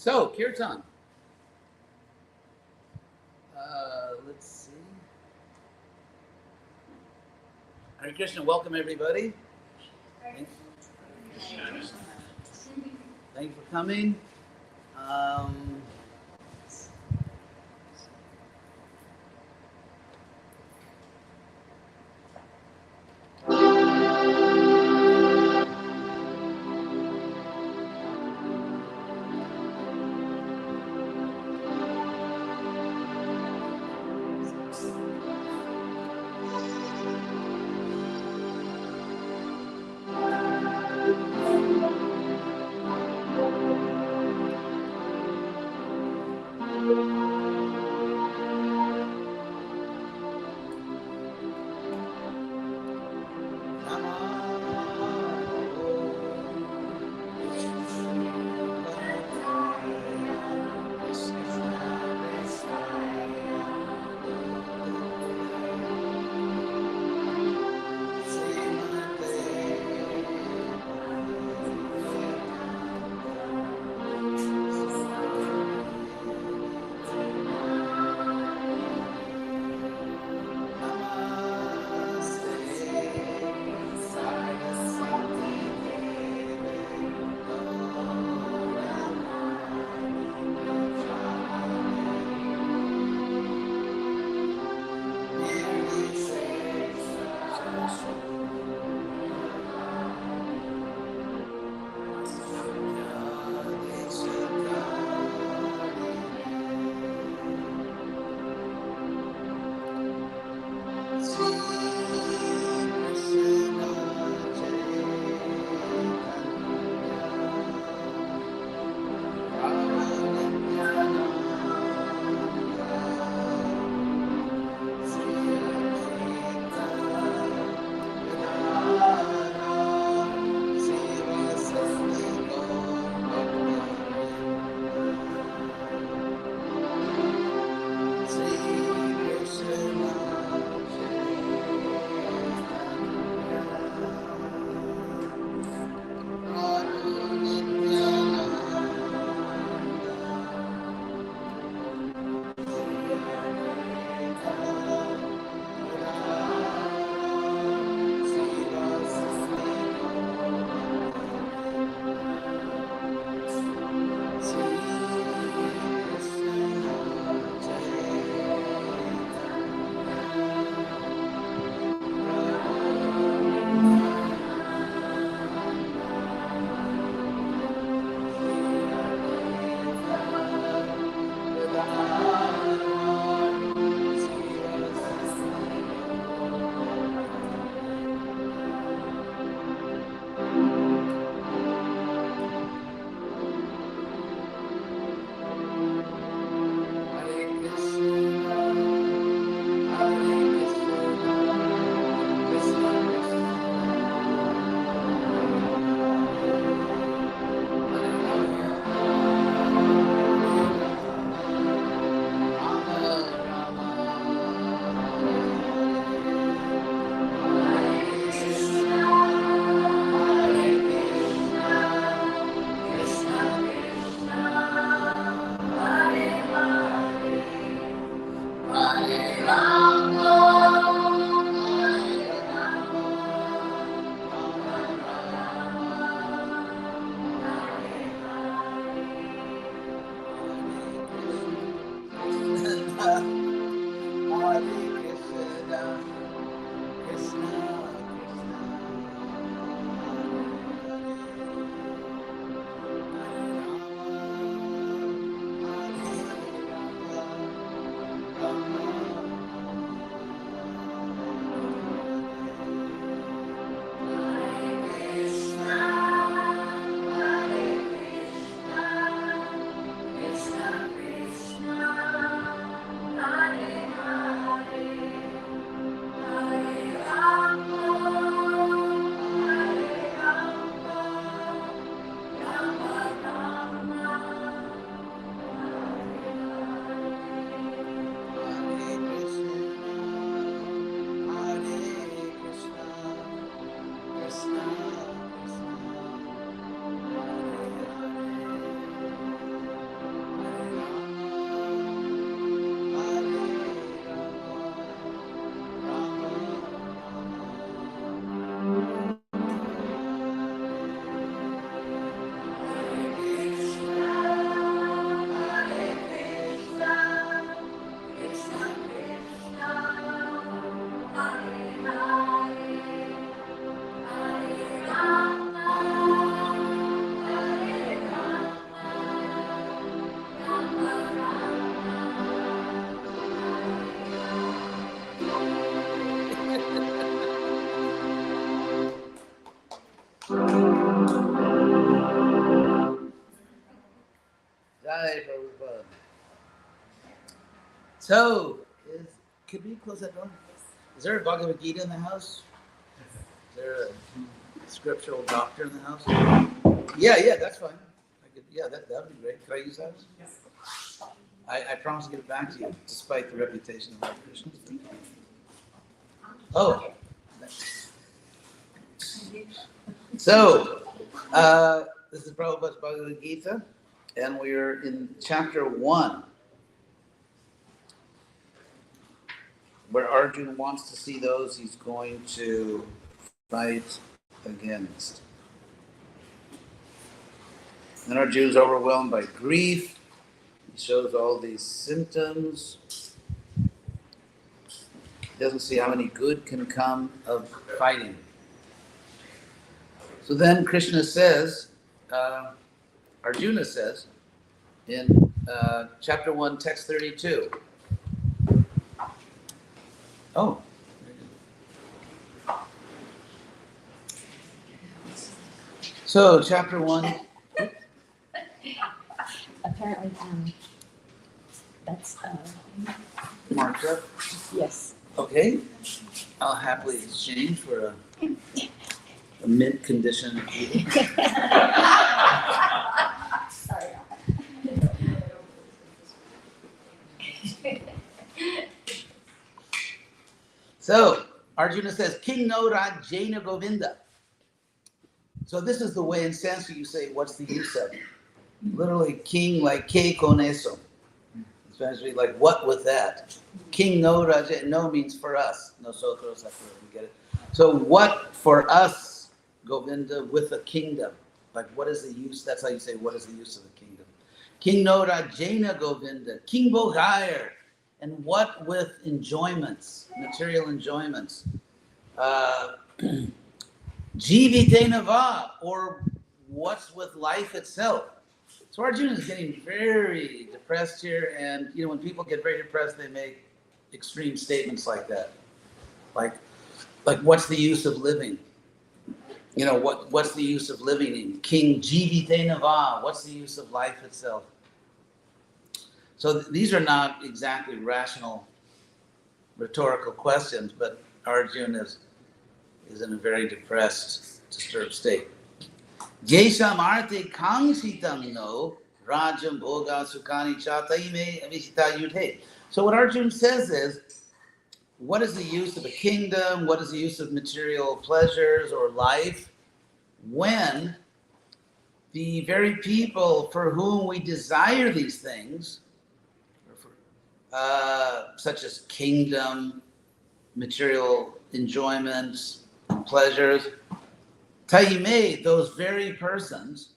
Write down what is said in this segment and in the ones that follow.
So, Kirtan. Let's see. Hare Krishna, welcome everybody. Thank you for coming. So, could we close that door? Is there a Bhagavad Gita in the house? Is there a scriptural doctor in the house? Yeah, that's fine. That would be great. Could I use that? Yes. I promise to give it back to you, despite the reputation of our Krishna. Oh. So, this is Prabhupada's Bhagavad Gita, and we're in chapter 1, where Arjuna wants to see those he's going to fight against. And Arjuna is overwhelmed by grief. He shows all these symptoms. He doesn't see how any good can come of fighting. So then Krishna says, Arjuna says, in chapter 1, text 32. Oh. So, chapter 1. Apparently, that's Marked up. yes. Okay. I'll happily exchange for a mint condition. Sorry. So, Arjuna says, King no Rajena Govinda. So this is the way in Sanskrit you say, what's the use of? Literally, king like ke con eso. Especially like, what with that? King no Raja, no means for us. Nosotros, that's where we get it. So what for us, Govinda, with a kingdom? Like, what is the use? That's how you say, what is the use of the kingdom? King no Rajena Govinda, King Bogayar. And what with enjoyments, material enjoyments? Jivitena va, or what's with life itself? So Arjuna is getting very depressed here, and when people get very depressed, they make extreme statements like that, like what's the use of living? What's the use of living? In King Jivitena va, what's the use of life itself? So these are not exactly rational, rhetorical questions, but Arjuna is in a very depressed, disturbed state. Jesam arte kangsitam no rajam bhoga sukani chataime avishita yudhe. So what Arjuna says is, what is the use of a kingdom? What is the use of material pleasures or life when the very people for whom we desire these things, such as kingdom, material enjoyments, pleasures, taime, those very persons,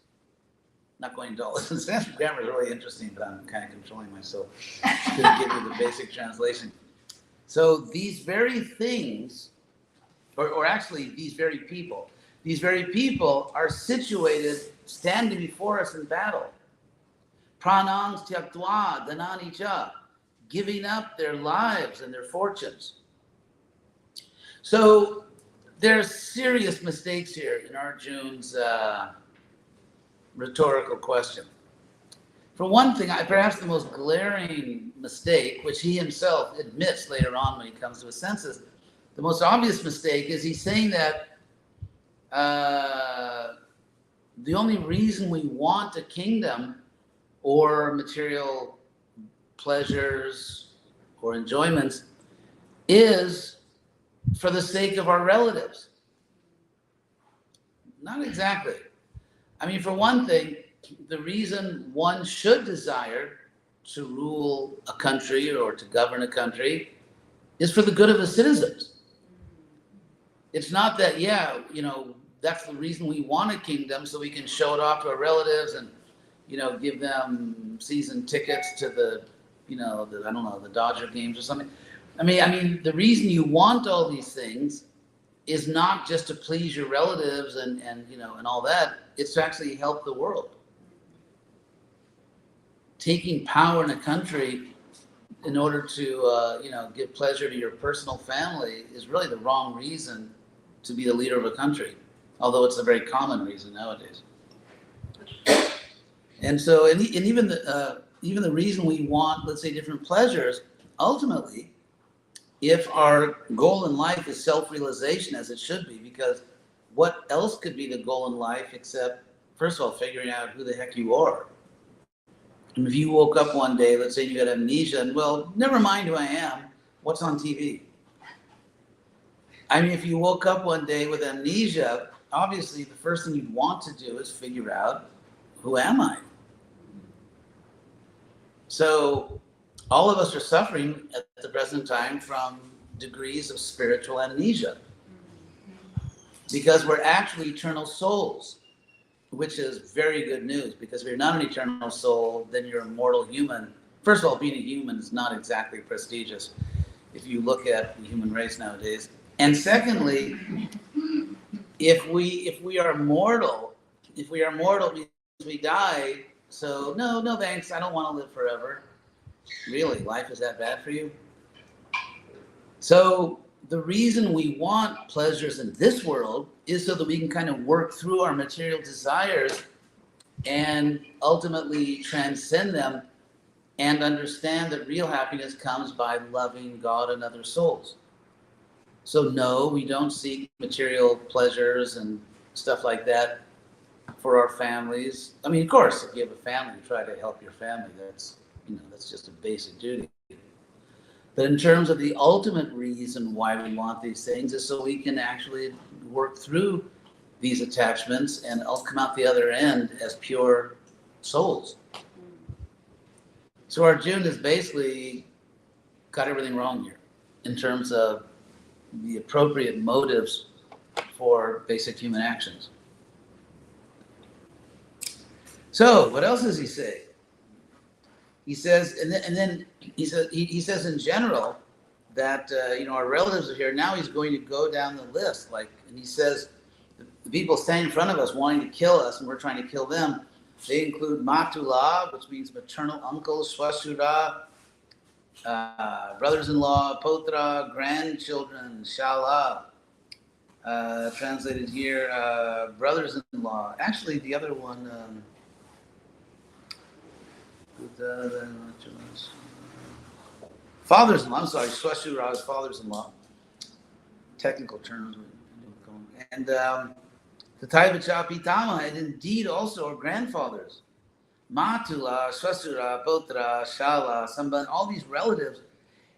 not going into all this. Sanskrit grammar is really interesting, but I'm kind of controlling myself to give you the basic translation. So these very things, or actually these very people are situated, standing before us in battle. Pranang tyaktva dhanani cha, giving up their lives and their fortunes. So there's serious mistakes here in Arjuna's rhetorical question. For one thing, perhaps the most glaring mistake, which he himself admits later on when he comes to his senses, the most obvious mistake is he's saying that the only reason we want a kingdom or material pleasures or enjoyments is for the sake of our relatives. Not exactly. I mean, for one thing, the reason one should desire to rule a country or to govern a country is for the good of the citizens. It's not that, that's the reason we want a kingdom, so we can show it off to our relatives and, give them season tickets to the Dodger games or something. I mean, the reason you want all these things is not just to please your relatives and all that. It's to actually help the world. Taking power in a country in order to, give pleasure to your personal family is really the wrong reason to be the leader of a country, although it's a very common reason nowadays. And so, and even the reason we want, let's say, different pleasures ultimately, if our goal in life is self-realization, as it should be, because what else could be the goal in life except, first of all, figuring out who the heck you are? And if you woke up one day, let's say you had amnesia, and well, never mind who I am, what's on TV? I mean, if you woke up one day with amnesia, obviously the first thing you'd want to do is figure out, who am I? So all of us are suffering at the present time from degrees of spiritual amnesia because we're actually eternal souls, which is very good news, because if you're not an eternal soul, then you're a mortal human. First of all, being a human is not exactly prestigious if you look at the human race nowadays. And secondly, if we are mortal, means we die. So no thanks, I don't want to live forever. Really, life is that bad for you? So the reason we want pleasures in this world is so that we can kind of work through our material desires and ultimately transcend them and understand that real happiness comes by loving God and other souls. So no, we don't seek material pleasures and stuff like that for our families. I mean, of course, if you have a family, you try to help your family. That's just a basic duty. But in terms of the ultimate reason why we want these things is so we can actually work through these attachments and come out the other end as pure souls. So Arjuna has basically got everything wrong here in terms of the appropriate motives for basic human actions. So what else does he say? He says, and then he says in general that our relatives are here. Now he's going to go down the list, and he says the people standing in front of us wanting to kill us, and we're trying to kill them. They include Matula, which means maternal uncle, Swasura, brothers-in-law, Potra, grandchildren, Shala. Translated here, brothers-in-law. Actually, the other one. Fathers-in-law, I'm sorry, Swashura is fathers-in-law. Technical terms. And the Taivacha Pitama, and indeed also our grandfathers. Matula, Swasura, Potra, Shala, Samban, all these relatives.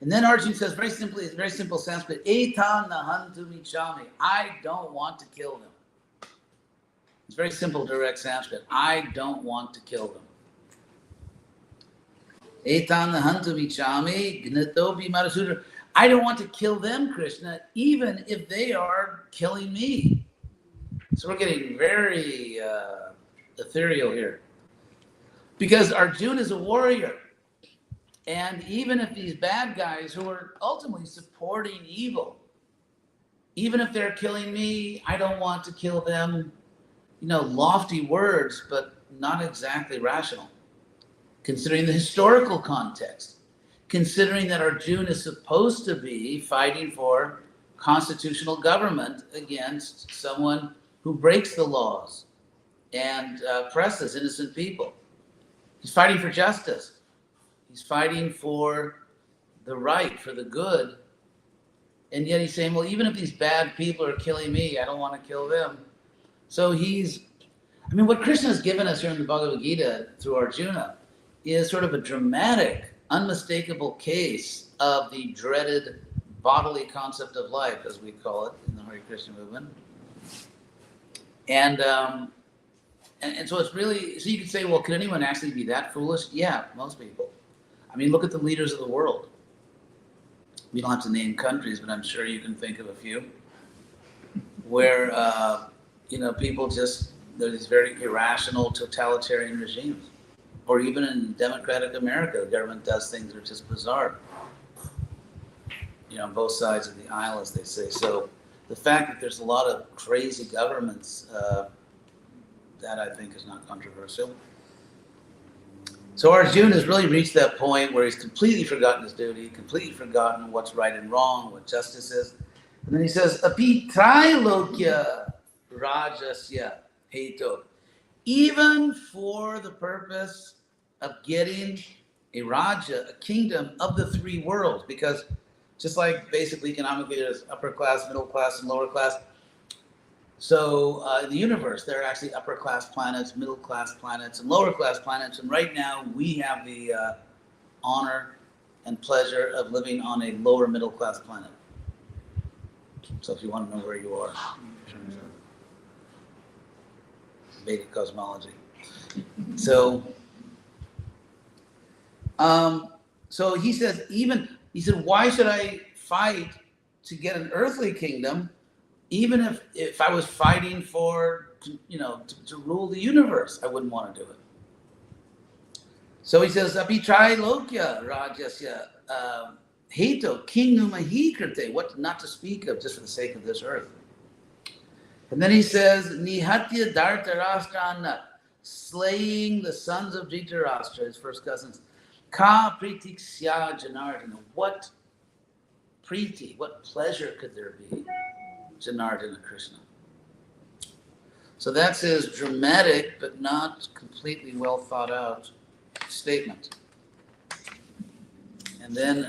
And then Arjuna says very simply, it's very simple Sanskrit, Etan nahantu michami. I don't want to kill them. It's very simple, direct Sanskrit. I don't want to kill them. Etan nahantu michami, gnato bimarasudra. I don't want to kill them, Krishna, even if they are killing me. So we're getting very ethereal here. Because Arjuna is a warrior. And even if these bad guys who are ultimately supporting evil, even if they're killing me, I don't want to kill them. Lofty words, but not exactly rational. Considering the historical context, considering that Arjuna is supposed to be fighting for constitutional government against someone who breaks the laws and oppresses innocent people. He's fighting for justice. He's fighting for the right, for the good. And yet he's saying, well, even if these bad people are killing me, I don't want to kill them. So what Krishna has given us here in the Bhagavad Gita through Arjuna is sort of a dramatic, unmistakable case of the dreaded bodily concept of life, as we call it in the Hare Krishna movement. And so it's really, so you could say, well, could anyone actually be that foolish? Yeah, most people. Look at the leaders of the world. We don't have to name countries, but I'm sure you can think of a few where, people just, they're these very irrational totalitarian regimes. Or even in democratic America, the government does things that are just bizarre. On both sides of the aisle, as they say. So the fact that there's a lot of crazy governments, that I think is not controversial. So Arjuna has really reached that point where he's completely forgotten his duty, completely forgotten what's right and wrong, what justice is. And then he says, Api Trailokya Rajasya Heto. Even for the purpose of getting a Raja, a kingdom of the three worlds, because just like basically economically there's upper class, middle class, and lower class. So in the universe, there are actually upper class planets, middle class planets, and lower class planets. And right now we have the honor and pleasure of living on a lower middle class planet. So if you want to know where you are in terms of Vedic cosmology. So he says, why should I fight to get an earthly kingdom, even if I was fighting for, to rule the universe? I wouldn't want to do it. So he says, Abhitrai Lokya Rajasya Heto Kingnumahi Krite, what not to speak of just for the sake of this earth. And then he says, Nihatya Dhartarashtrana, slaying the sons of Dhritarashtra, his first cousins. Ka pritiksya Janardana, what priti, what pleasure could there be? Janardana Krishna. So that's his dramatic but not completely well thought out statement. And then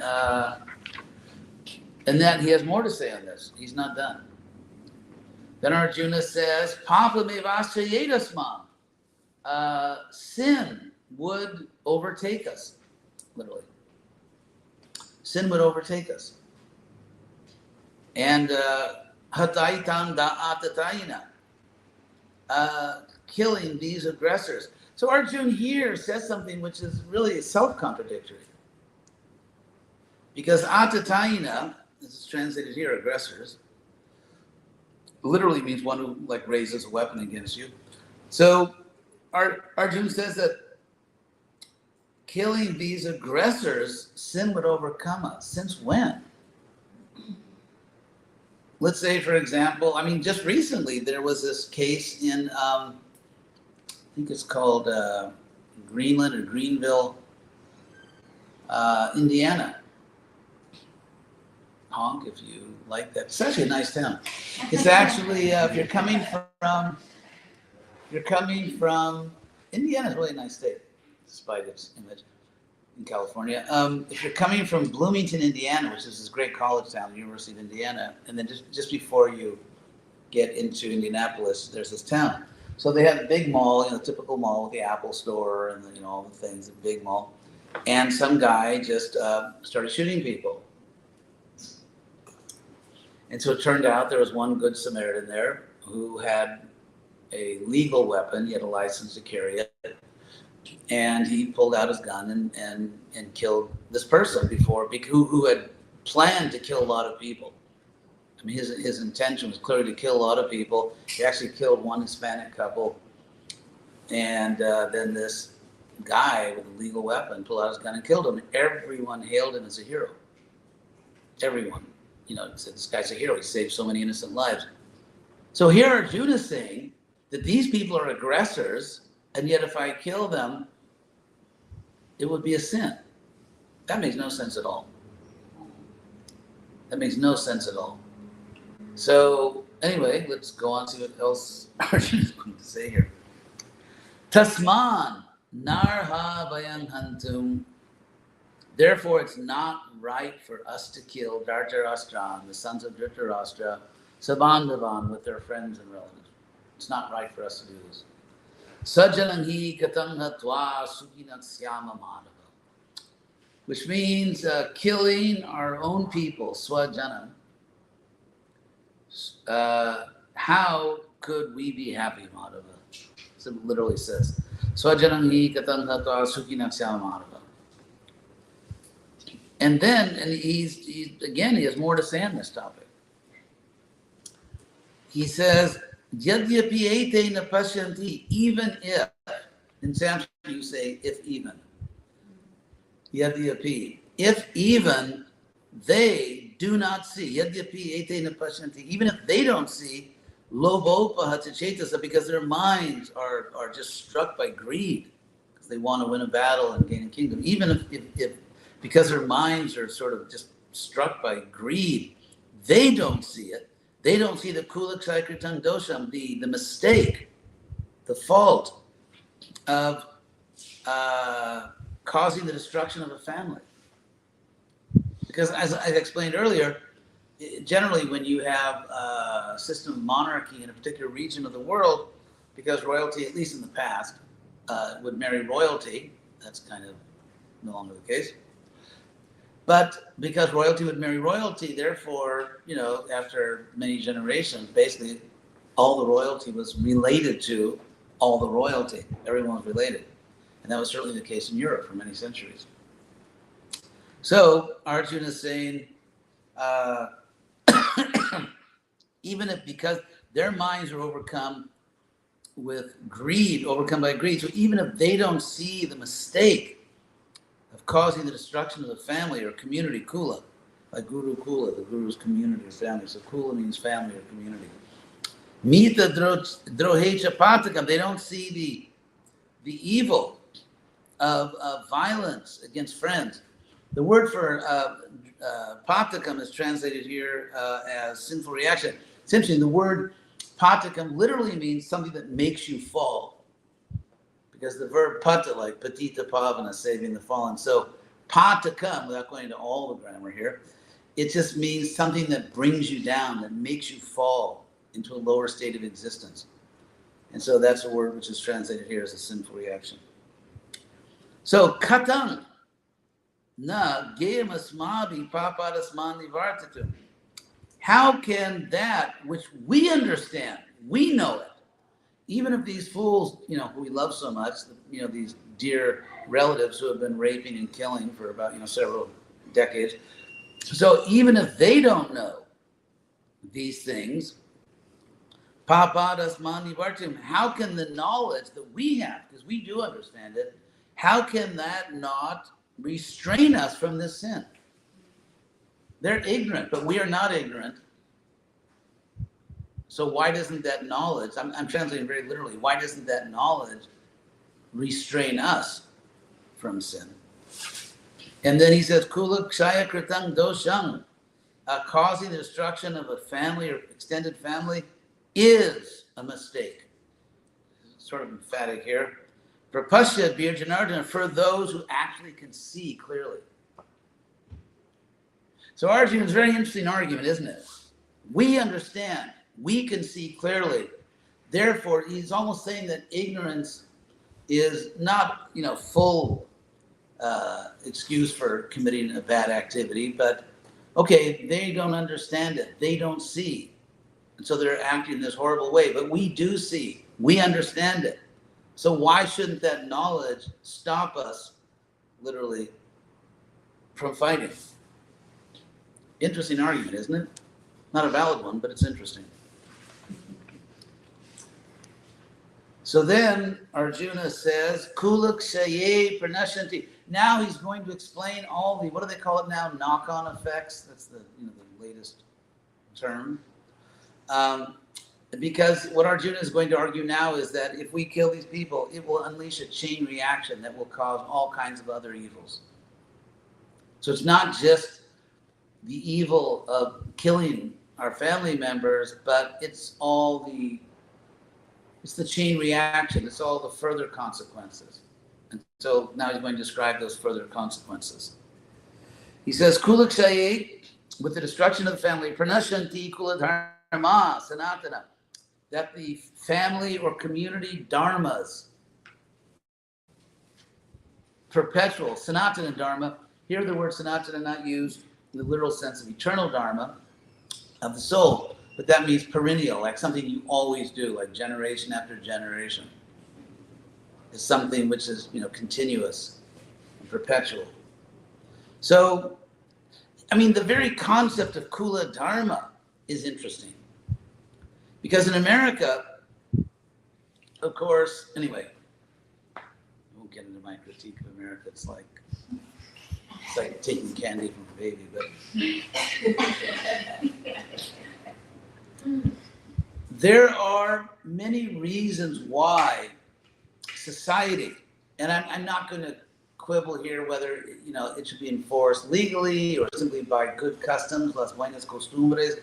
he has more to say on this. He's not done. Then Arjuna says, Papamevasya sin would overtake us. Literally. Sin would overtake us. And hataitam da'atatayina, killing these aggressors. So Arjuna here says something which is really self-contradictory. Because atatayina, this is translated here, aggressors, literally means one who raises a weapon against you. So Arjuna says that killing these aggressors, sin would overcome us. Since when? Let's say, for example, just recently there was this case in, I think it's called Greenland or Greenville, Indiana. Honk if you like that. It's actually a nice town. It's actually, if you're coming from Indiana, is really a nice state, despite its image in California. If you're coming from Bloomington, Indiana, which is this great college town, the University of Indiana, and then just before you get into Indianapolis, there's this town. So they had a big mall, typical mall with the Apple store and all the things, a big mall. And some guy just started shooting people. And so it turned out there was one good Samaritan there who had a legal weapon. He had a license to carry it. And he pulled out his gun and killed this person who had planned to kill a lot of people. His intention was clearly to kill a lot of people. He actually killed one Hispanic couple. And then this guy with a legal weapon pulled out his gun and killed him. Everyone hailed him as a hero. Everyone. Said this guy's a hero. He saved so many innocent lives. So here Arjuna is saying that these people are aggressors, and yet if I kill them, it would be a sin. That makes no sense at all. That makes no sense at all. So anyway, let's go on to see what else Arjuna is going to say here. Tasman narha vayam hantum. Therefore, it's not right for us to kill Dhartarashtra, the sons of Dhritarashtra, Sabandhavan, with their friends and relatives. It's not right for us to do this. Sajananhi katam hatva sukinasyama madhava. Which means killing our own people, swajanam. How could we be happy, Madhava? So it literally says, Swajananhi katam hatva sukinasyama madhava. And then, he has more to say on this topic. He says, Yadyapi ete na pashyanti, even if, in Sanskrit you say, if even. Yadyapi, if even they do not see, Yadyapi ete na pashyanti, even if they don't see, lobopaha chetasa, because their minds are just struck by greed, because they want to win a battle and gain a kingdom. Even if because their minds are sort of just struck by greed, they don't see it. They don't see the kulakshaikritam dosham, the mistake, the fault of causing the destruction of a family. Because as I explained earlier, generally when you have a system of monarchy in a particular region of the world, because royalty, at least in the past, would marry royalty, that's kind of no longer the case. But because royalty would marry royalty, therefore, after many generations, basically all the royalty was related to all the royalty. Everyone was related. And that was certainly the case in Europe for many centuries. So Arjuna is saying, even if, because their minds are overcome by greed, so even if they don't see the mistake of causing the destruction of the family or community, kula, like Guru Kula, the Guru's community or family. So kula means family or community. Mita drohecha patakam, they don't see the evil of violence against friends. The word for patakam is translated here as sinful reaction. Essentially, the word patakam literally means something that makes you fall. Because the verb pata, like patita pavana, saving the fallen. So patakam, without going into all the grammar here, it just means something that brings you down, that makes you fall into a lower state of existence. And so that's a word which is translated here as a sinful reaction. So katang na geyamasmabi papadasman nivartatum. How can that which we understand, we know it, even if these fools, who we love so much, these dear relatives who have been raping and killing for about, several decades. So even if they don't know these things, papadasman nivartatum, how can the knowledge that we have, because we do understand it, how can that not restrain us from this sin? They're ignorant, but we are not ignorant. So why doesn't that knowledge, I'm translating very literally, why doesn't that knowledge restrain us from sin? And then he says, kula kshaya kritang doshang, causing the destruction of a family or extended family is a mistake. Sort of emphatic here. Prapashya birjanardana, for those who actually can see clearly. So Arjuna's very interesting argument, isn't it? We understand, we can see clearly. Therefore, he's almost saying that ignorance is not, full excuse for committing a bad activity, but okay, they don't understand it, they don't see, and so they're acting in this horrible way. But we do see, we understand it. So why shouldn't that knowledge stop us, literally, from fighting? Interesting argument, isn't it? Not a valid one, but it's interesting. So then Arjuna says, Kulakshaye pranashanti. Now he's going to explain all the, what do they call it now? Knock-on effects. That's the the latest term. Because what Arjuna is going to argue now is that if we kill these people, it will unleash a chain reaction that will cause all kinds of other evils. So it's not just the evil of killing our family members, but it's the chain reaction. It's all the further consequences. And so now he's going to describe those further consequences. He says, Kulakshaye, with the destruction of the family, pranashanti kuladharma sanatana, that the family or community dharmas, perpetual, sanatana dharma, here the word sanatana not used in the literal sense of eternal dharma of the soul, but that means perennial, like something you always do, like generation after generation. It's something which is, continuous and perpetual. So, the very concept of kula dharma is interesting. Because in America, of course, anyway, I won't get into my critique of America. It's like taking candy from a baby, but there are many reasons why society, and I'm not going to quibble here whether it should be enforced legally or simply by good customs, las buenas costumbres,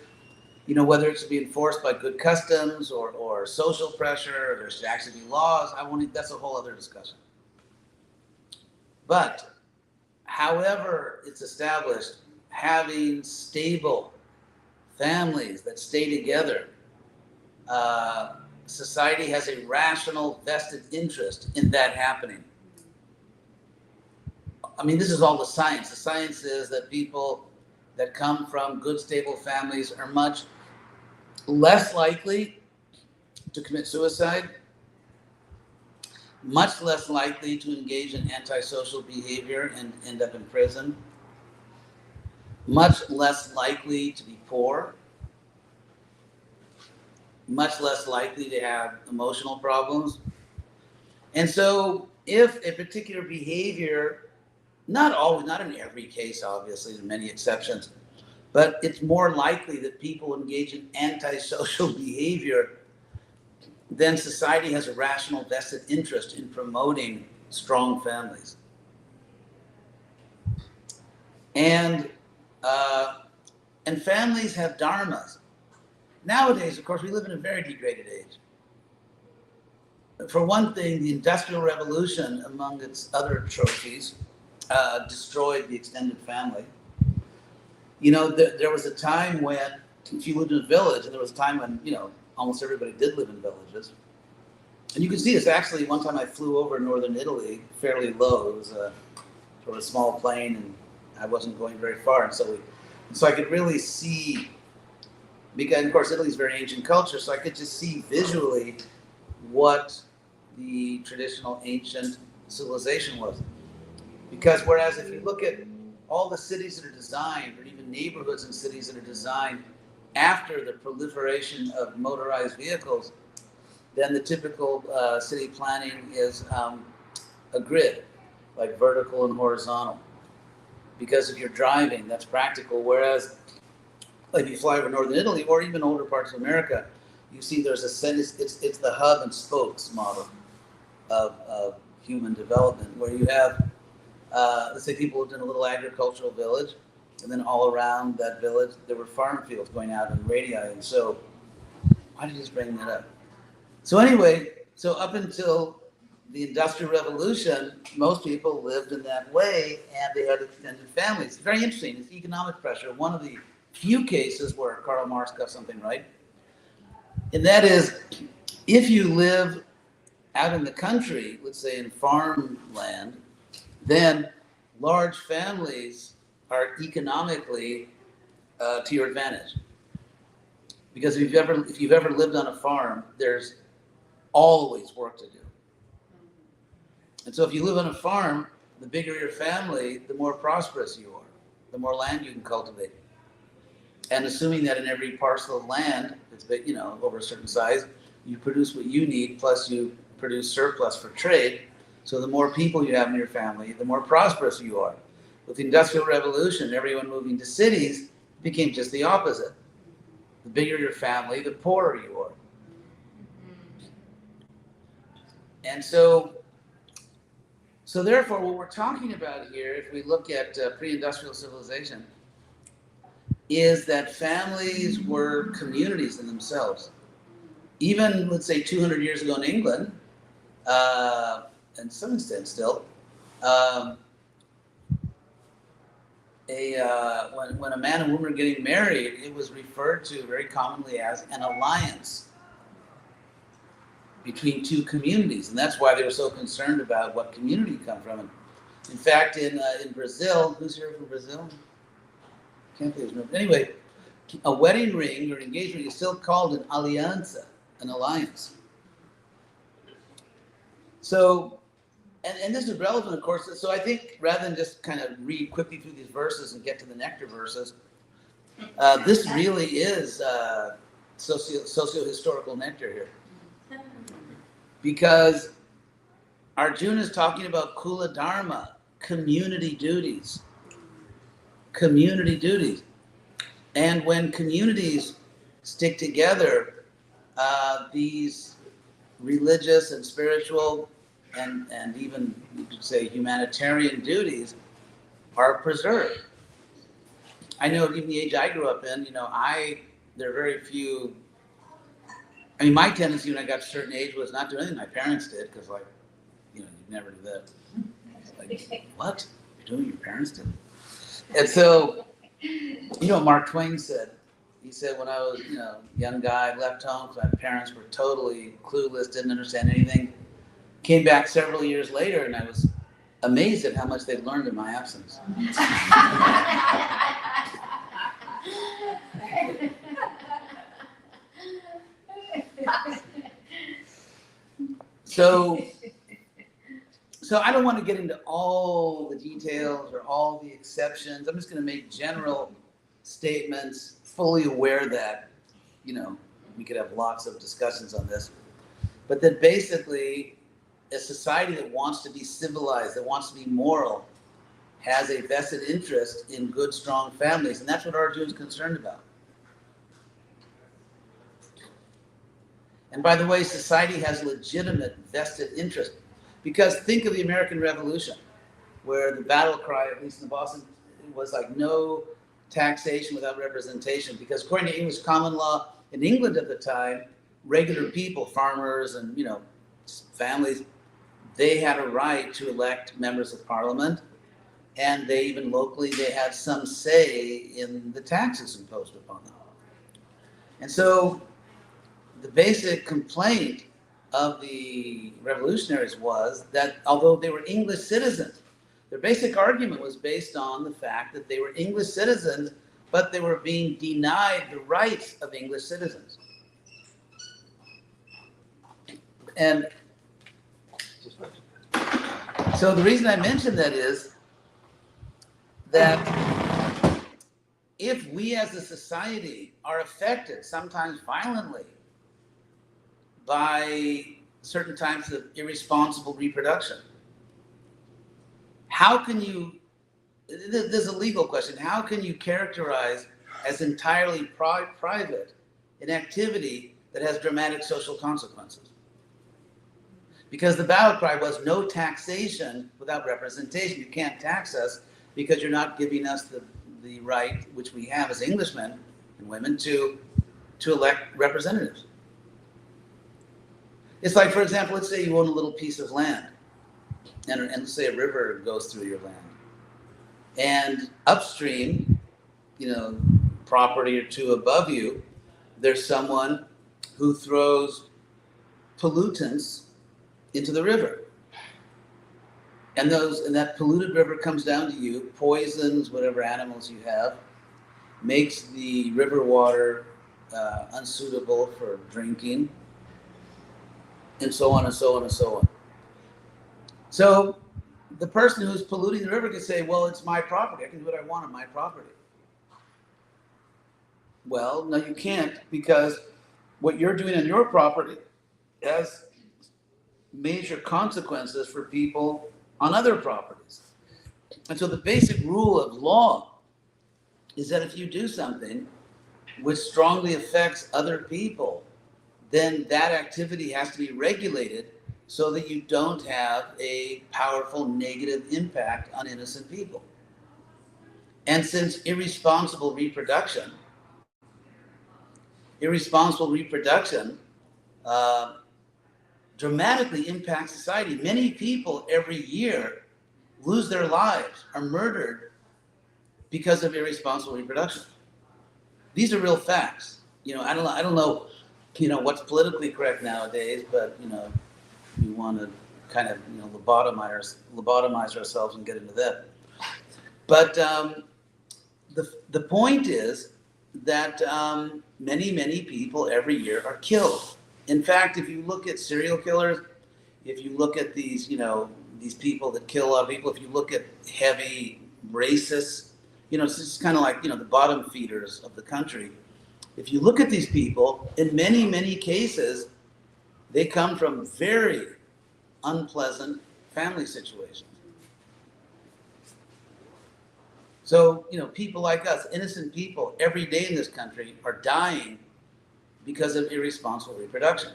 whether it should be enforced by good customs or social pressure, or there should actually be laws. That's a whole other discussion. But however it's established, having stable families that stay together, society has a rational vested interest in that happening. I mean, this is all the science. The science is that people that come from good, stable families are much less likely to commit suicide, much less likely to engage in antisocial behavior and end up in prison, much less likely to be poor, much less likely to have emotional problems. And so, if a particular behavior, not always, not in every case, obviously, there are many exceptions, but it's more likely that people engage in antisocial behavior, then society has a rational vested interest in promoting strong families. And families have dharmas. Nowadays, of course, we live in a very degraded age. For one thing, the Industrial Revolution, among its other trophies, destroyed the extended family. You know, there was a time when, if you lived in a village, and there was a time when, you know, almost everybody did live in villages. And you can see this actually, one time I flew over northern Italy, fairly low. It was a sort of a small plane, and I wasn't going very far. And so I could really see, because of course Italy's very ancient culture, so I could just see visually what the traditional ancient civilization was. Because whereas if you look at all the cities that are designed, or even neighborhoods in cities that are designed after the proliferation of motorized vehicles, then the typical city planning is a grid, like vertical and horizontal. Because if you're driving, that's practical. Whereas, like, if you fly over northern Italy or even older parts of America, you see there's it's the hub and spokes model of human development, where you have, let's say, people lived in a little agricultural village, and then all around that village there were farm fields going out in radii. And so, why did you just bring that up? So anyway, so up until the Industrial Revolution, most people lived in that way, and they had extended families. It's very interesting. It's economic pressure. One of the few cases where Karl Marx got something right, and that is, if you live out in the country, let's say in farmland, then large families are economically to your advantage. Because if you've ever lived on a farm, there's always work to do. And so if you live on a farm, the bigger your family, the more prosperous you are, the more land you can cultivate. And assuming that in every parcel of land, it's big, you know, over a certain size, you produce what you need, plus you produce surplus for trade. So the more people you have in your family, the more prosperous you are. With the Industrial Revolution, everyone moving to cities, it became just the opposite. The bigger your family, the poorer you are. And so therefore, what we're talking about here, if we look at pre-industrial civilization, is that families were communities in themselves. Even, let's say, 200 years ago in England, and to some extent still, when a man and woman are getting married, it was referred to very commonly as an alliance between two communities, and that's why they were so concerned about what community you come from. And in fact, in Brazil, who's here from Brazil? Can't believe there's no. Anyway, a wedding ring or engagement ring is still called an aliança, an alliance. So, and this is relevant, of course. So I think rather than just kind of read quickly through these verses and get to the nectar verses, this really is socio-historical nectar here. Because Arjuna is talking about Kula Dharma, community duties. Community duties. And when communities stick together, these religious and spiritual and even, you could say, humanitarian duties are preserved. I know even the age I grew up in, you know, there are very few. I mean, my tendency when I got to a certain age was not to do anything my parents did, because, like, you know, you'd never do that. Like, what? You're doing what your parents did? And so, you know what Mark Twain said? He said, when I was, young guy, left home because my parents were totally clueless, didn't understand anything. Came back several years later, and I was amazed at how much they'd learned in my absence. So I don't want to get into all the details or all the exceptions. I'm just going to make general statements, fully aware that, we could have lots of discussions on this. But that basically, a society that wants to be civilized, that wants to be moral, has a vested interest in good, strong families. And that's what Arjuna is concerned about. And by the way, society has legitimate vested interest. Because think of the American Revolution, where the battle cry, at least in Boston, was like no taxation without representation. Because according to English common law in England at the time, regular people, farmers and families, they had a right to elect members of parliament, and they even locally they had some say in the taxes imposed upon them. And so the basic complaint of the revolutionaries was that although they were English citizens, their basic argument was based on the fact that they were English citizens, but they were being denied the rights of English citizens. And so the reason I mention that is that if we as a society are affected, sometimes violently, by certain types of irresponsible reproduction, how can you, there's a legal question, how can you characterize as entirely private an activity that has dramatic social consequences? Because the battle cry was no taxation without representation. You can't tax us because you're not giving us the right, which we have as Englishmen and women, to elect representatives. It's like, for example, let's say you own a little piece of land, and let's say a river goes through your land. And upstream, property or two above you, there's someone who throws pollutants into the river. And that polluted river comes down to you, poisons whatever animals you have, makes the river water unsuitable for drinking, and so on and so on and so on. So the person who's polluting the river can say, well, it's my property. I can do what I want on my property. Well, no, you can't, because what you're doing on your property has major consequences for people on other properties. And so the basic rule of law is that if you do something which strongly affects other people, then that activity has to be regulated so that you don't have a powerful negative impact on innocent people. And since irresponsible reproduction dramatically impacts society. Many people every year lose their lives, are murdered because of irresponsible reproduction. These are real facts. I don't know, what's politically correct nowadays, but we want to kind of lobotomize ourselves and get into that. But the point is that many people every year are killed. In fact, if you look at serial killers, if you look at these these people that kill a lot of people, if you look at heavy racists, it's just kind of like the bottom feeders of the country. If you look at these people, in many cases, they come from very unpleasant family situations. So, people like us, innocent people, every day in this country are dying because of irresponsible reproduction.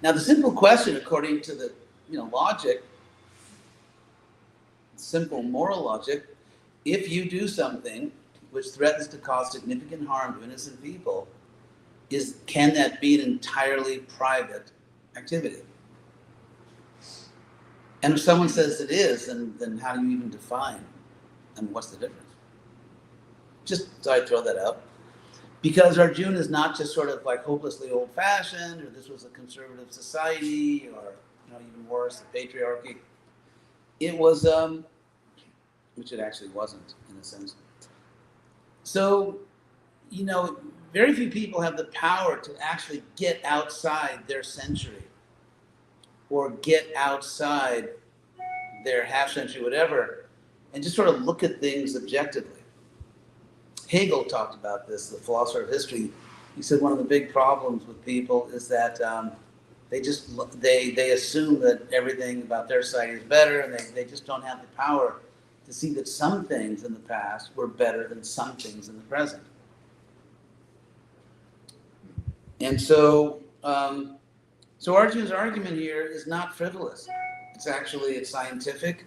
Now, the simple question, according to the logic, simple moral logic, if you do something which threatens to cause significant harm to innocent people, can that be an entirely private activity? And if someone says it is, then how do you even define? And what's the difference? Just so I throw that out. Because Arjuna is not just sort of like hopelessly old-fashioned, or this was a conservative society, or even worse, the patriarchy. It was, which it actually wasn't in a sense. So, very few people have the power to actually get outside their century, or get outside their half century, whatever, and just sort of look at things objectively. Hegel talked about this, the philosopher of history. He said one of the big problems with people is that they assume that everything about their society is better, and they just don't have the power to see that some things in the past were better than some things in the present. And so Arjuna's argument here is not frivolous. It's scientific.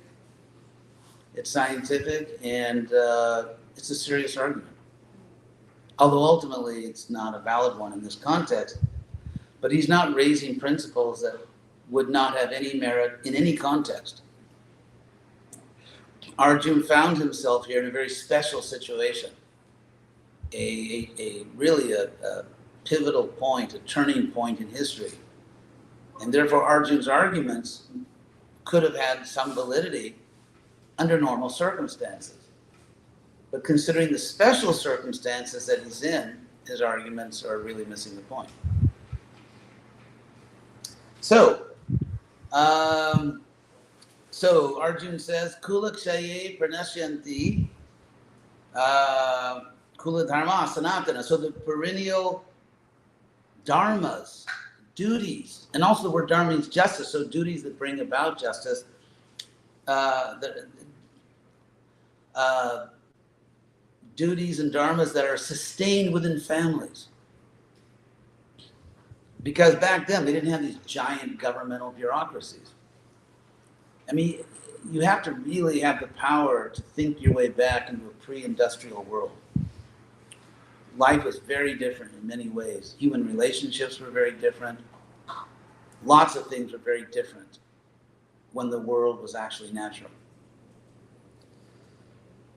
It's scientific, and it's a serious argument. Although ultimately it's not a valid one in this context, but he's not raising principles that would not have any merit in any context. Arjuna found himself here in a very special situation, really a pivotal point, a turning point in history. And therefore Arjuna's arguments could have had some validity under normal circumstances. But considering the special circumstances that he's in, his arguments are really missing the point. So Arjuna says, Kula kshaye pranashyanti kula dharma sanatana. So the perennial dharmas, duties, and also the word dharma means justice, so duties that bring about justice, duties and dharmas that are sustained within families. Because back then, they didn't have these giant governmental bureaucracies. I mean, you have to really have the power to think your way back into a pre-industrial world. Life was very different in many ways. Human relationships were very different. Lots of things were very different when the world was actually natural.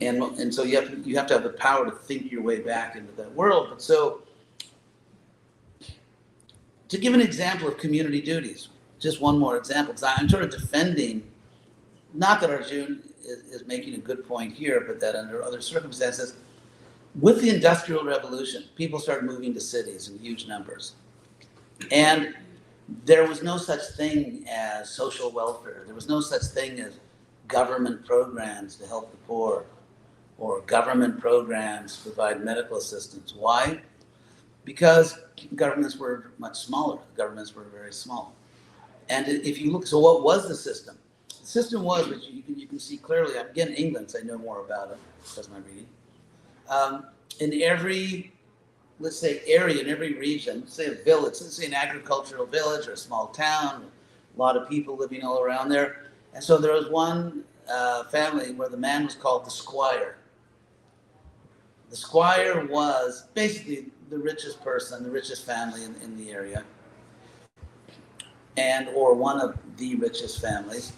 And so you have to have the power to think your way back into that world. But so, to give an example of community duties, just one more example, because I'm sort of defending, not that Arjuna is making a good point here, but that under other circumstances, with the Industrial Revolution, people started moving to cities in huge numbers. And there was no such thing as social welfare. There was no such thing as government programs to help the poor, or government programs to provide medical assistance. Why? Because governments were much smaller. Governments were very small. And if you look, so what was the system? The system was, which you can see clearly, again, England, so I know more about it because of my reading. In every, let's say, area, in every region, say a village, let's say an agricultural village or a small town, a lot of people living all around there. And so there was one family where the man was called the squire. The squire was basically the richest person, the richest family in the area, or one of the richest families.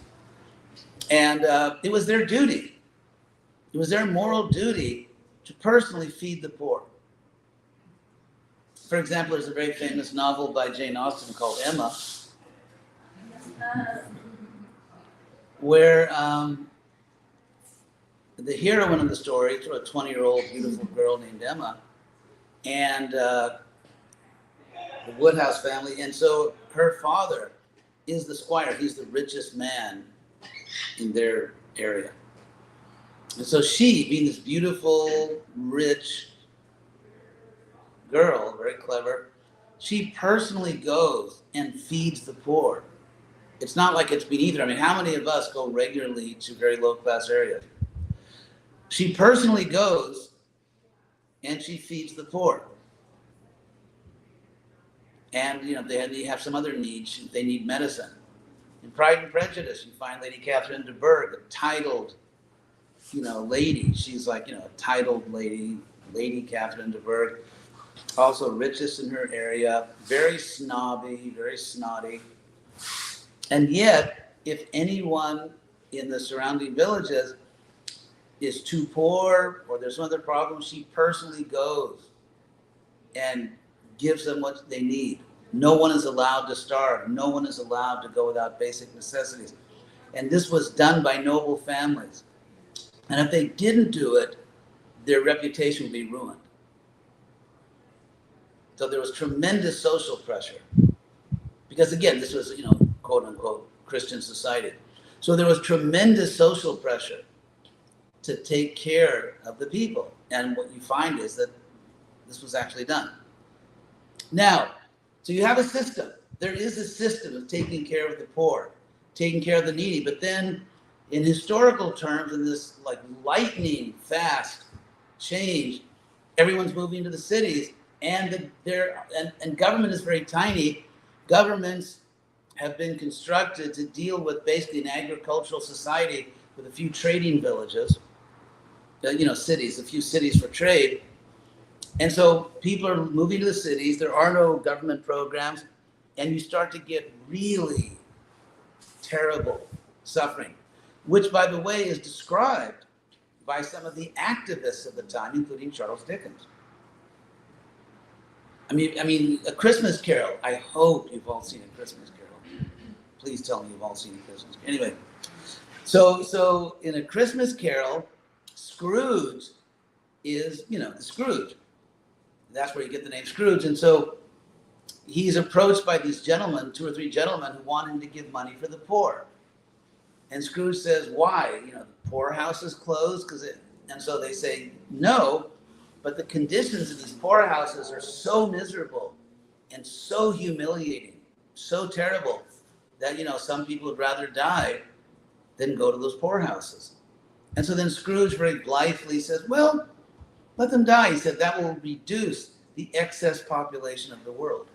And it was their duty. It was their moral duty to personally feed the poor. For example, there's a very famous novel by Jane Austen called Emma, where the heroine of the story is a 20-year-old beautiful girl named Emma, and the Woodhouse family. And so her father is the squire. He's the richest man in their area. And so she, being this beautiful, rich girl, very clever, she personally goes and feeds the poor. It's not like it's been either. I mean, how many of us go regularly to very low-class areas? She personally goes and she feeds the poor. And, they have some other needs. They need medicine. In Pride and Prejudice, you find Lady Catherine de Bourgh, a titled, lady. She's like, a titled lady, Lady Catherine de Bourgh, also richest in her area, very snobby, very snotty. And yet, if anyone in the surrounding villages is too poor or there's some other problem, she personally goes and gives them what they need. No one is allowed to starve. No one is allowed to go without basic necessities. And this was done by noble families. And if they didn't do it, their reputation would be ruined. So there was tremendous social pressure. Because again, this was, quote unquote, Christian society. So there was tremendous social pressure to take care of the people. And what you find is that this was actually done. Now, so you have a system. There is a system of taking care of the poor, taking care of the needy. But then in historical terms, in this like lightning fast change, everyone's moving to the cities, and government is very tiny. Governments have been constructed to deal with basically an agricultural society with a few trading villages, cities, a few cities for trade. And so people are moving to the cities. There are no government programs, and you start to get really terrible suffering, which, by the way, is described by some of the activists of the time, including Charles Dickens. I mean, A Christmas Carol. I hope you've all seen A Christmas Carol. Please tell me you've all seen A Christmas Carol. Anyway, so in A Christmas Carol, Scrooge is, Scrooge. That's where you get the name Scrooge. And so he's approached by these gentlemen, 2 or 3 gentlemen, who want him to give money for the poor. And Scrooge says, why? The poorhouse is closed? And so they say, no, but the conditions in these poorhouses are so miserable and so humiliating, so terrible that, some people would rather die than go to those poorhouses. And so then Scrooge very blithely says, well, let them die. He said that will reduce the excess population of the world.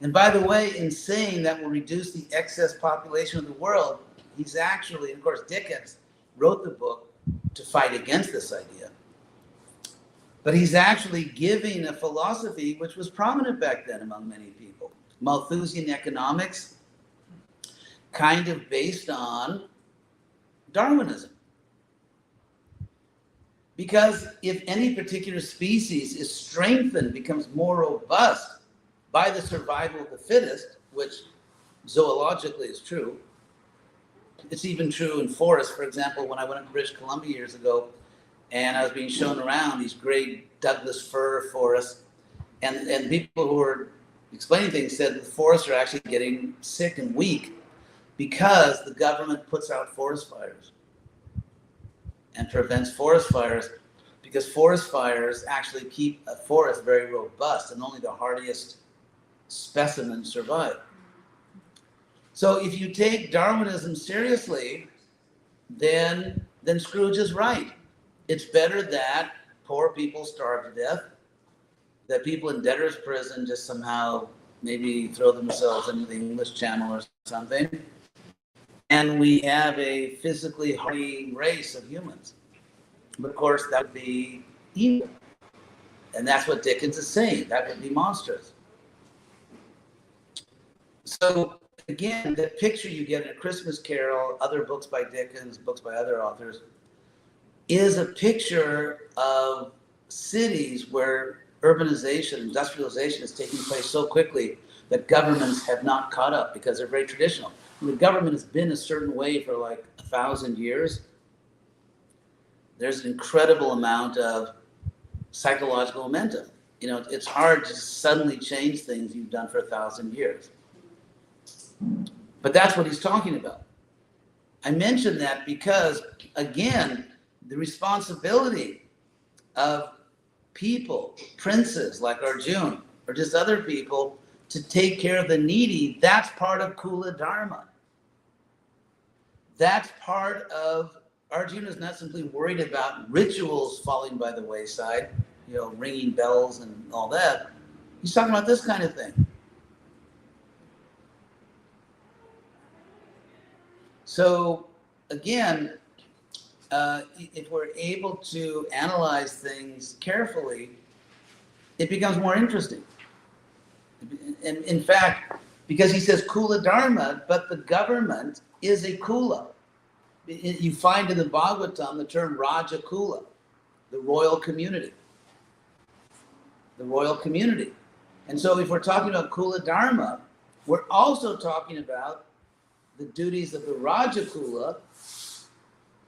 And by the way, in saying that will reduce the excess population of the world, he's actually, of course, Dickens wrote the book to fight against this idea. But he's actually giving a philosophy which was prominent back then among many people. Malthusian economics, kind of based on Darwinism. Because if any particular species is strengthened, becomes more robust by the survival of the fittest, which zoologically is true. It's even true in forests. For example, when I went to British Columbia years ago, and I was being shown around these great Douglas fir forests, and people who were explaining things said the forests are actually getting sick and weak because the government puts out forest fires and prevents forest fires, because forest fires actually keep a forest very robust and only the hardiest specimens survive. So if you take Darwinism seriously, then Scrooge is right. It's better that poor people starve to death, that people in debtor's prison just somehow maybe throw themselves into the English Channel or something, and we have a physically hardy race of humans. But of course, that would be evil. And that's what Dickens is saying. That would be monstrous. So again, the picture you get in A Christmas Carol, other books by Dickens, books by other authors, is a picture of cities where urbanization, industrialization is taking place so quickly that governments have not caught up because they're very traditional. The government has been a certain way for like 1,000 years. There's an incredible amount of psychological momentum. It's hard to suddenly change things you've done for 1,000 years. But that's what he's talking about. I mention that because, again, the responsibility of people, princes like Arjuna, or just other people, to take care of the needy, that's part of Kula Dharma. That's part of, Arjuna is not simply worried about rituals falling by the wayside, ringing bells and all that. He's talking about this kind of thing. So again, if we're able to analyze things carefully, it becomes more interesting. And in fact, Because he says Kula Dharma, but the government is a Kula. You find in the Bhagavatam the term Raja Kula, the royal community. The royal community. And so if we're talking about Kula Dharma, we're also talking about the duties of the Raja Kula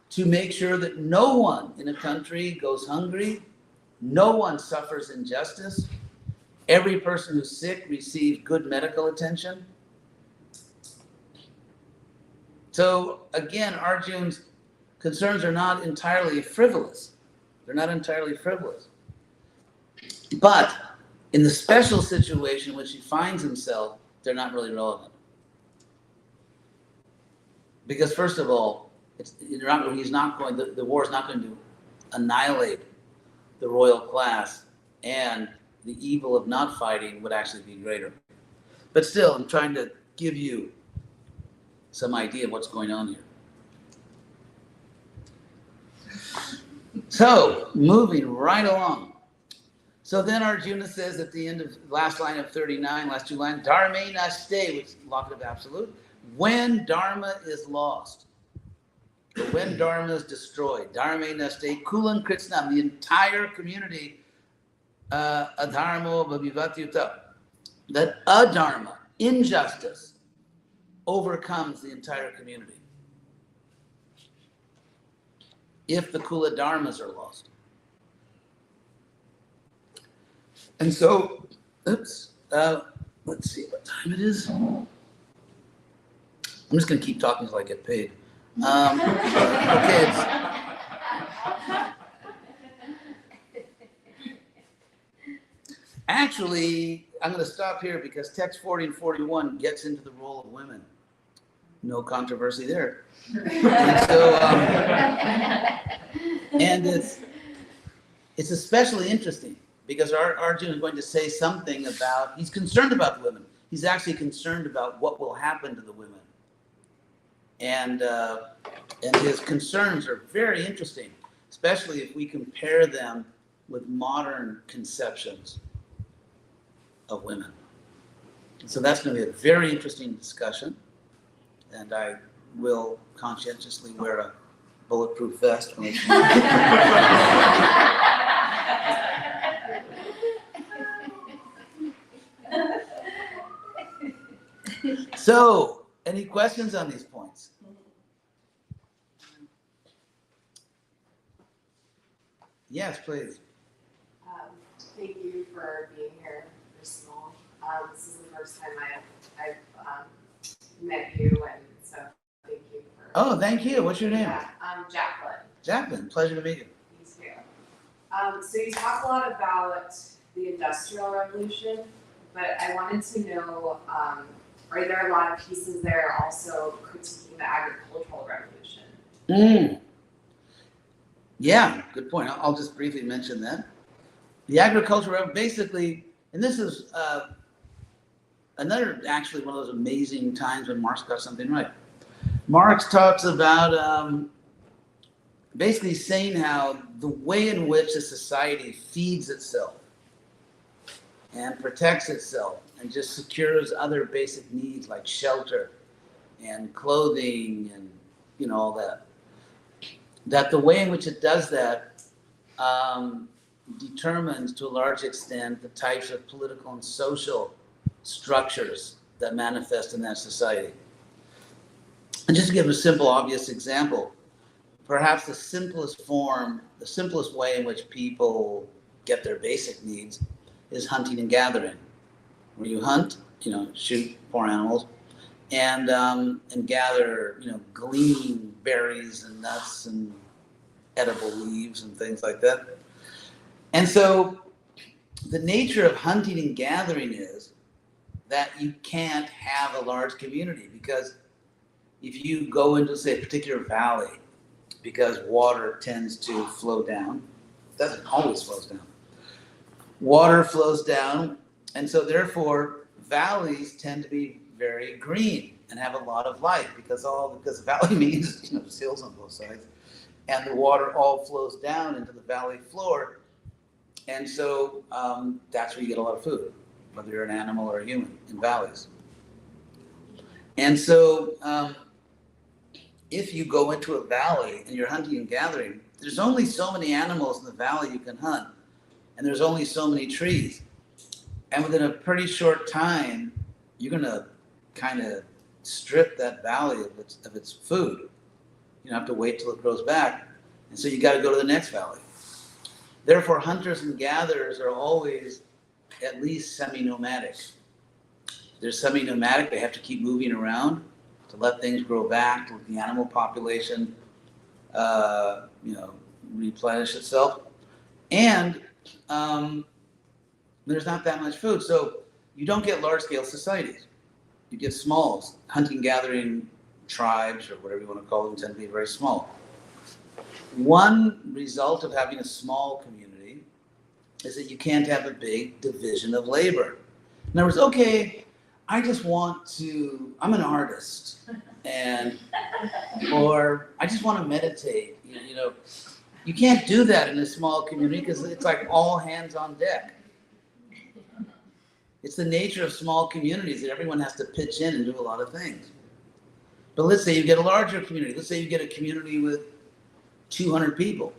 to make sure that no one in a country goes hungry, no one suffers injustice, every person who's sick receives good medical attention. So again, Arjun's concerns are not entirely frivolous. They're not entirely frivolous. But in the special situation in which he finds himself, they're not really relevant. Because first of all, the war is not going to annihilate the royal class, and the evil of not fighting would actually be greater. But still, I'm trying to give you some idea of what's going on here. So, moving right along. So then Arjuna says at the end of last line of 39, last two lines, Dharma naste, which is locative absolute, when Dharma is lost, or when Dharma is destroyed, Dharma naste, kulan kritsnam, the entire community, adharmo bhavivatyuta, that adharma, injustice, overcomes the entire community if the Kula Dharmas are lost. And so, let's see what time it is. I'm just going to keep talking until I get paid. Okay. Actually, I'm going to stop here because text 40 and 41 gets into the role of women. No controversy there. And so, and it's especially interesting because Arjuna is going to say something about, he's concerned about the women. He's actually concerned about what will happen to the women. And his concerns are very interesting, especially if we compare them with modern conceptions of women. So that's going to be a very interesting discussion. And I will conscientiously wear a bulletproof vest. So, any questions on these points? Yes, please. Thank you for being here, Crystal. This is the first time I've met you, and so thank you for. Oh, thank you. What's your name? Yeah, Jacqueline. Jacqueline, pleasure to meet you. Me too. So you talk a lot about the Industrial Revolution, but I wanted to know, are there a lot of pieces there also critiquing the Agricultural Revolution? Yeah, good point. I'll just briefly mention that. The agricultural revolution, basically, and this is another, actually, one of those amazing times when Marx got something right. Marx talks about basically saying how the way in which a society feeds itself and protects itself and just secures other basic needs like shelter and clothing and all that the way in which it does that determines to a large extent the types of political and social structures that manifest in that society. And just to give a simple, obvious example, perhaps the simplest way in which people get their basic needs is hunting and gathering, where you hunt, shoot poor animals, and gather, glean berries and nuts and edible leaves and things like that. And so the nature of hunting and gathering is that you can't have a large community, because if you go into, say, a particular valley, because water tends to flow down, it doesn't always flow down. Water flows down, and so therefore valleys tend to be very green and have a lot of life, because valley means there's hills on both sides, and the water all flows down into the valley floor, and so that's where you get a lot of food, whether you're an animal or a human, in valleys. And so if you go into a valley and you're hunting and gathering, there's only so many animals in the valley you can hunt, and there's only so many trees. And within a pretty short time, you're gonna kind of strip that valley of its food. You don't have to wait till it grows back. And so you got to go to the next valley. Therefore, hunters and gatherers are always at least semi-nomadic. They're semi-nomadic, they have to keep moving around to let things grow back, to let the animal population, replenish itself. And there's not that much food. So you don't get large-scale societies. You get small hunting, gathering tribes, or whatever you want to call them, tend to be very small. One result of having a small community is that you can't have a big division of labor. In other words, okay, I'm an artist, or I just want to meditate. You can't do that in a small community because it's like all hands on deck. It's the nature of small communities that everyone has to pitch in and do a lot of things. But let's say you get a larger community. Let's say you get a community with 200 people.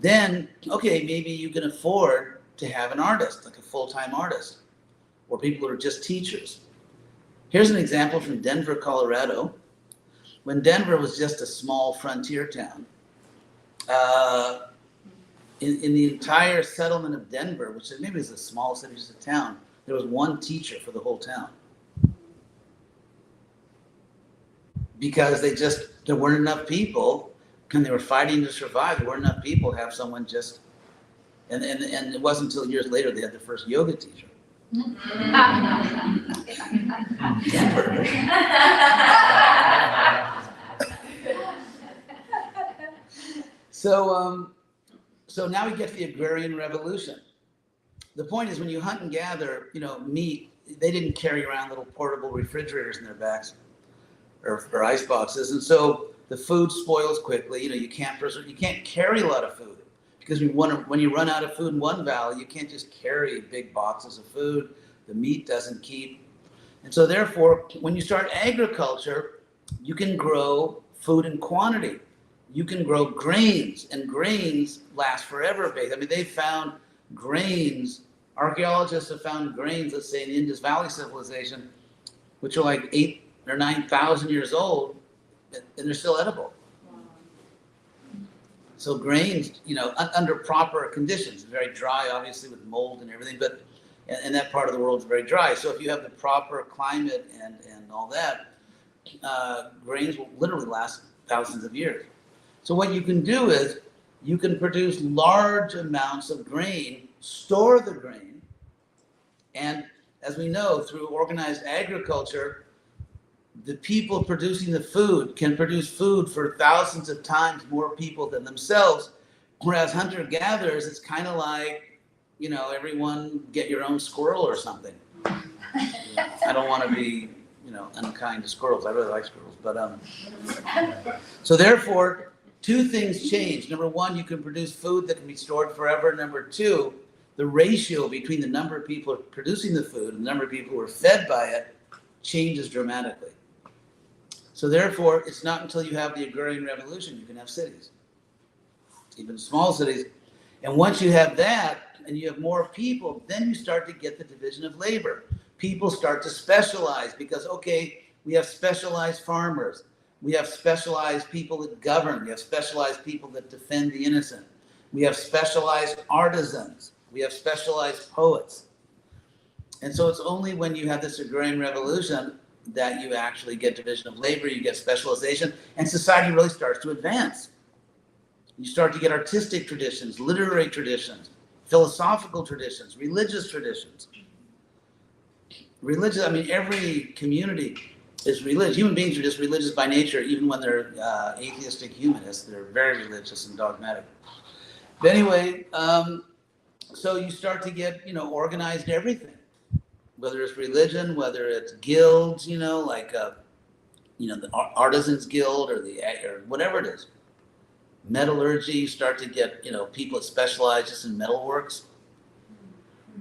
Then, okay, maybe you can afford to have an artist, like a full-time artist, or people who are just teachers. Here's an example from Denver, Colorado. When Denver was just a small frontier town, in the entire settlement of Denver, which maybe is a small city, just a town, there was one teacher for the whole town. Because there weren't enough people, and they were fighting to survive. There weren't enough people to have someone just, and it wasn't until years later they had their first yoga teacher. Denver. So now we get to the agrarian revolution. The point is, when you hunt and gather, meat, they didn't carry around little portable refrigerators in their backs or ice boxes, and so the food spoils quickly. You can't carry a lot of food because when you run out of food in one valley, you can't just carry big boxes of food. The meat doesn't keep, and so therefore, when you start agriculture, you can grow food in quantity. You can grow grains, and grains last forever. They found grains. Archaeologists have found grains, let's say in the Indus Valley civilization, which are like 8,000 or 9,000 years old, and they're still edible. So grains, under proper conditions, very dry, obviously with mold and everything, but and that part of the world is very dry. So if you have the proper climate and all that, grains will literally last thousands of years. So what you can do is you can produce large amounts of grain, store the grain, and as we know, through organized agriculture, the people producing the food can produce food for thousands of times more people than themselves. Whereas hunter-gatherers, it's kind of like, everyone get your own squirrel or something. I don't want to be, unkind to squirrels. I really like squirrels, but so therefore, two things change. Number one, you can produce food that can be stored forever. Number two, the ratio between the number of people producing the food and the number of people who are fed by it changes dramatically. So therefore, it's not until you have the agrarian revolution you can have cities, even small cities. And once you have that and you have more people, then you start to get the division of labor. People start to specialize because, okay, we have specialized farmers. We have specialized people that govern. We have specialized people that defend the innocent. We have specialized artisans. We have specialized poets. And so it's only when you have this agrarian revolution that you actually get division of labor, you get specialization, and society really starts to advance. You start to get artistic traditions, literary traditions, philosophical traditions, religious traditions. Every community is religious. Human beings are just religious by nature, even when they're atheistic humanists. They're very religious and dogmatic. But anyway, so you start to get, organized everything. Whether it's religion, whether it's guilds, the artisans guild or whatever it is. Metallurgy, you start to get, people that specialize just in metalworks.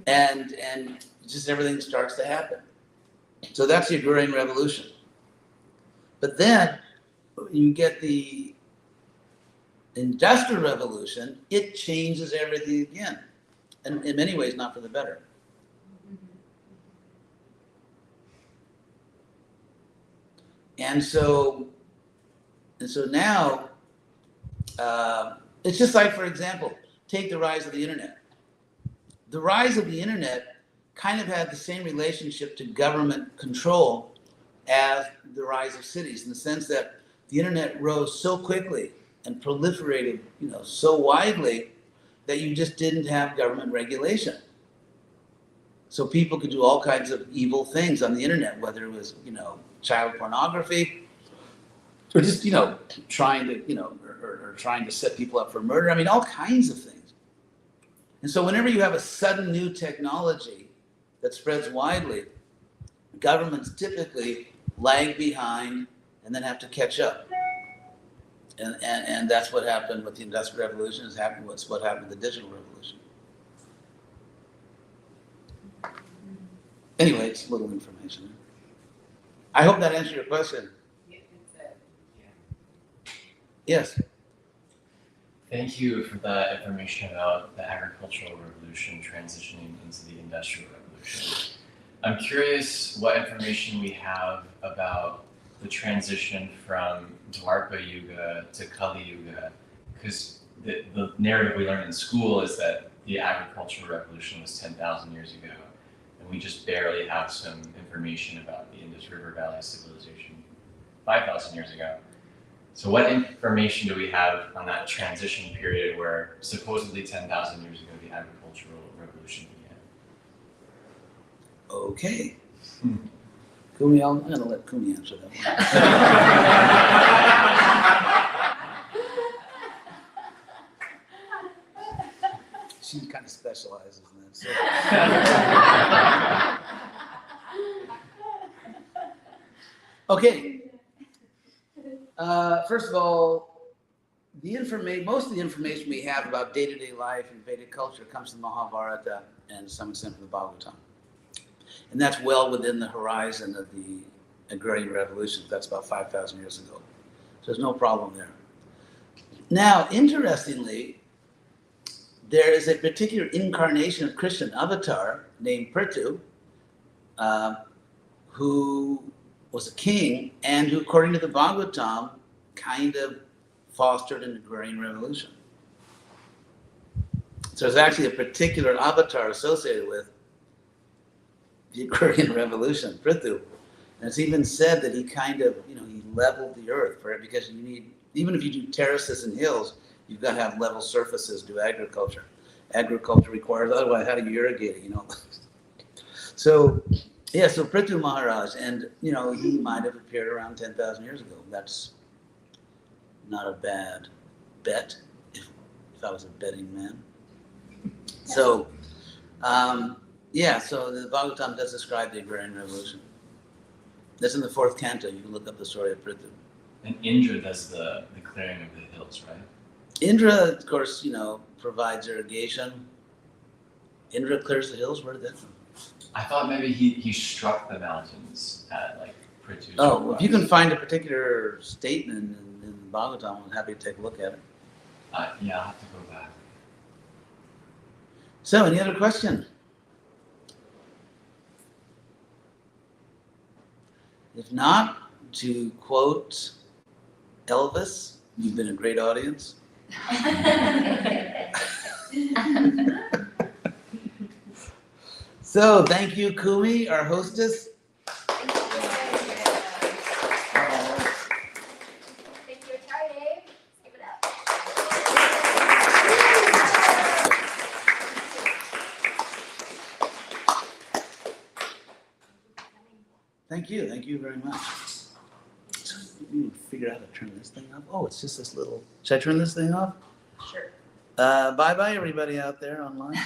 And just everything starts to happen. So that's the agrarian revolution. But then you get the industrial revolution, it changes everything again. And in many ways, not for the better. And so now, it's just like, for example, take the rise of the internet. The rise of the internet kind of had the same relationship to government control as the rise of cities, in the sense that the internet rose so quickly and proliferated, so widely that you just didn't have government regulation. So people could do all kinds of evil things on the internet, whether it was, child pornography, or just, trying to, or trying to set people up for murder. I mean, all kinds of things. And so whenever you have a sudden new technology that spreads widely, governments typically lag behind and then have to catch up. And that's what happened with the Industrial Revolution, what's what happened with the Digital Revolution. Anyway, it's a little information. I hope that answered your question. Yes. Thank you for that information about the agricultural revolution transitioning into the industrial revolution. I'm curious what information we have about the transition from Dwarpa Yuga to Kali Yuga, because the narrative we learn in school is that the agricultural revolution was 10,000 years ago, and we just barely have some information about the Indus River Valley civilization 5,000 years ago. So what information do we have on that transition period where supposedly 10,000 years ago the agricultural revolution began? Okay. Kumi, I'm going to let Kumi answer that one. She kind of specializes in that. So. Okay. First of all, most of the information we have about day-to-day life in Vedic culture comes from the Mahabharata and to some extent from the Bhagavatam. And that's well within the horizon of the agrarian revolution. That's about 5,000 years ago. So there's no problem there. Now, interestingly, there is a particular incarnation of Krishna, avatar, named Prithu, who was a king and who, according to the Bhagavatam, kind of fostered an agrarian revolution. So there's actually a particular avatar associated with the agrarian revolution, Prithu. And it's even said that he kind of, he leveled the earth for it, because you need, even if you do terraces and hills, you've got to have level surfaces to do agriculture. Agriculture requires, otherwise how do you irrigate it, So, yeah, so Prithu Maharaj, and, he might have appeared around 10,000 years ago. That's not a bad bet, if I was a betting man. So, so the Bhagavatam does describe the agrarian revolution. That's in the 4th canto. You can look up the story of Prithu. And Indra does the clearing of the hills, right? Indra, of course, provides irrigation. Indra clears the hills. Where did that come from? I thought maybe he struck the mountains at Prithu's well, if you can find a particular statement in the Bhagavatam, I'm happy to take a look at it. Yeah, I'll have to go back. So, any other question? If not, to quote Elvis, you've been a great audience. So, thank you, Kumi, our hostess. Thank you, Charlie. Give it up. Thank you very much. So, you need to figure out how to turn this thing off. Oh, it's just this little. Should I turn this thing off? Sure. Bye-bye, everybody out there online.